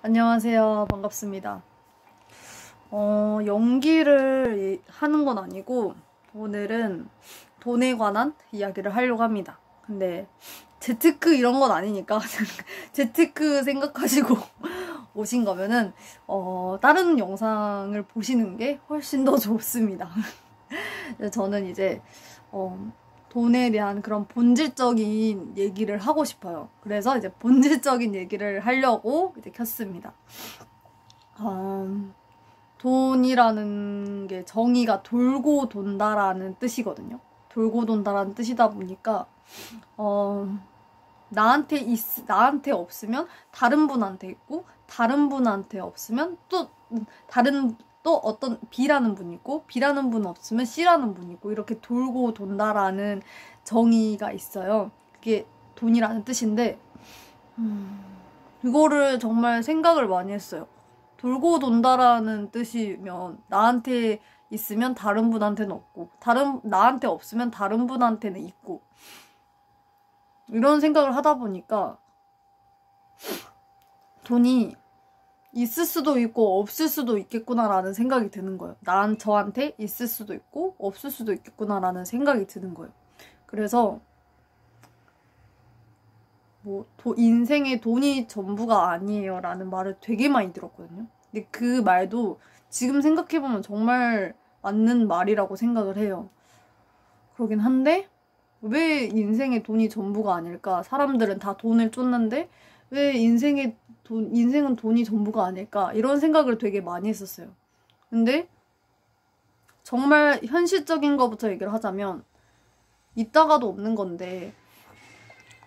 안녕하세요. 반갑습니다. 연기를 하는 건 아니고 오늘은 돈에 관한 이야기를 하려고 합니다. 근데 재테크 이런 건 아니니까 재테크 생각하시고 오신 거면은 다른 영상을 보시는 게 훨씬 더 좋습니다. 저는 이제 돈에 대한 그런 본질적인 얘기를 하고 싶어요. 그래서 이제 본질적인 얘기를 하려고 이제 켰습니다. 돈이라는 게 정의가 돌고 돈다라는 뜻이거든요. 돌고 돈다라는 뜻이다 보니까 나한테 없으면 다른 분한테 있고, 다른 분한테 없으면 또 어떤 B라는 분이 있고, B라는 분 없으면 C라는 분이 있고, 이렇게 돌고 돈다라는 정의가 있어요. 그게 돈이라는 뜻인데, 이거를 정말 생각을 많이 했어요. 돌고 돈다라는 뜻이면 나한테 있으면 다른 분한테는 없고, 나한테 없으면 다른 분한테는 있고, 이런 생각을 하다 보니까 돈이 있을 수도 있고 없을 수도 있겠구나라는 생각이 드는 거예요. 저한테 있을 수도 있고 없을 수도 있겠구나라는 생각이 드는 거예요. 그래서 인생에 돈이 전부가 아니에요 라는 말을 되게 많이 들었거든요. 근데 그 말도 지금 생각해보면 정말 맞는 말이라고 생각을 해요. 그러긴 한데 왜 인생에 돈이 전부가 아닐까? 사람들은 다 돈을 쫓는데 왜 인생은 돈이 전부가 아닐까? 이런 생각을 되게 많이 했었어요. 근데 정말 현실적인 거부터 얘기를 하자면 있다가도 없는 건데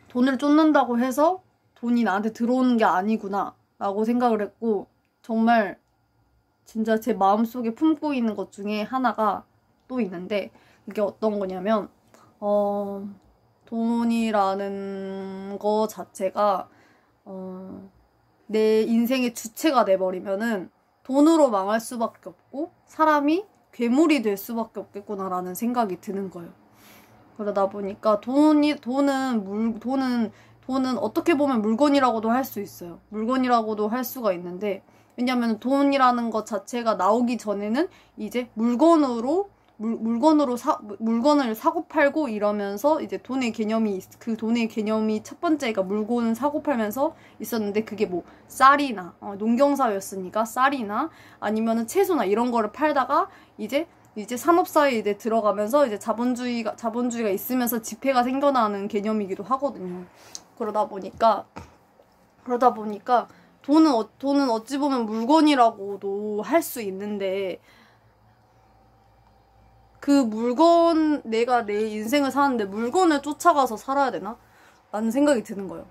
돈을 쫓는다고 해서 돈이 나한테 들어오는 게 아니구나 라고 생각을 했고, 정말 진짜 제 마음속에 품고 있는 것 중에 하나가 또 있는데, 그게 어떤 거냐면 돈이라는 거 자체가 내 인생의 주체가 돼버리면은 돈으로 망할 수밖에 없고 사람이 괴물이 될 수밖에 없겠구나라는 생각이 드는 거예요. 그러다 보니까 돈은 어떻게 보면 물건이라고도 할 수 있어요. 물건이라고도 할 수가 있는데, 왜냐면 돈이라는 것 자체가 나오기 전에는 이제 물건을 사고 팔고 이러면서 이제 돈의 개념이 첫 번째가 물건을 사고 팔면서 있었는데, 그게 뭐 쌀이나 농경사였으니까 쌀이나 아니면은 채소나 이런 거를 팔다가 이제 산업사회에 이제 들어가면서 이제 자본주의가 있으면서 지폐가 생겨나는 개념이기도 하거든요. 그러다 보니까 돈은 어찌 보면 물건이라고도 할 수 있는데, 내가 내 인생을 사는데 물건을 쫓아가서 살아야 되나? 라는 생각이 드는 거예요.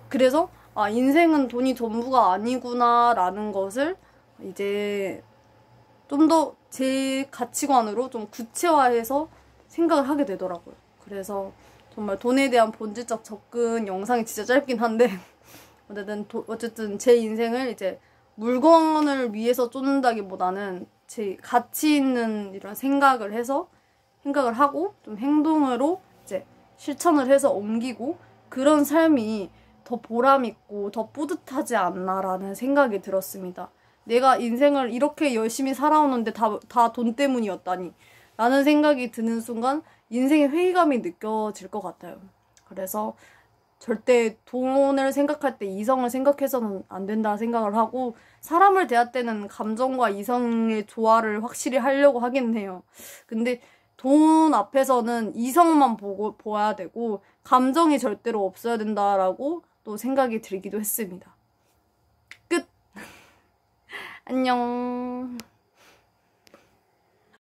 그래서 인생은 돈이 전부가 아니구나 라는 것을 이제 좀 더 제 가치관으로 좀 구체화해서 생각을 하게 되더라고요. 그래서 정말 돈에 대한 본질적 접근 영상이 진짜 짧긴 한데 어쨌든 제 인생을 이제 물건을 위해서 쫓는다기보다는 제 가치 있는 이런 생각을 하고 좀 행동으로 이제 실천을 해서 옮기고, 그런 삶이 더 보람있고 더 뿌듯하지 않나라는 생각이 들었습니다. 내가 인생을 이렇게 열심히 살아오는데 다 돈 때문이었다니 라는 생각이 드는 순간 인생의 회의감이 느껴질 것 같아요. 그래서 절대 돈을 생각할 때 이성을 생각해서는 안 된다 생각을 하고, 사람을 대할 때는 감정과 이성의 조화를 확실히 하려고 하긴 해요. 근데 돈 앞에서는 이성만 보아야 되고 감정이 절대로 없어야 된다라고 또 생각이 들기도 했습니다. 끝! 안녕.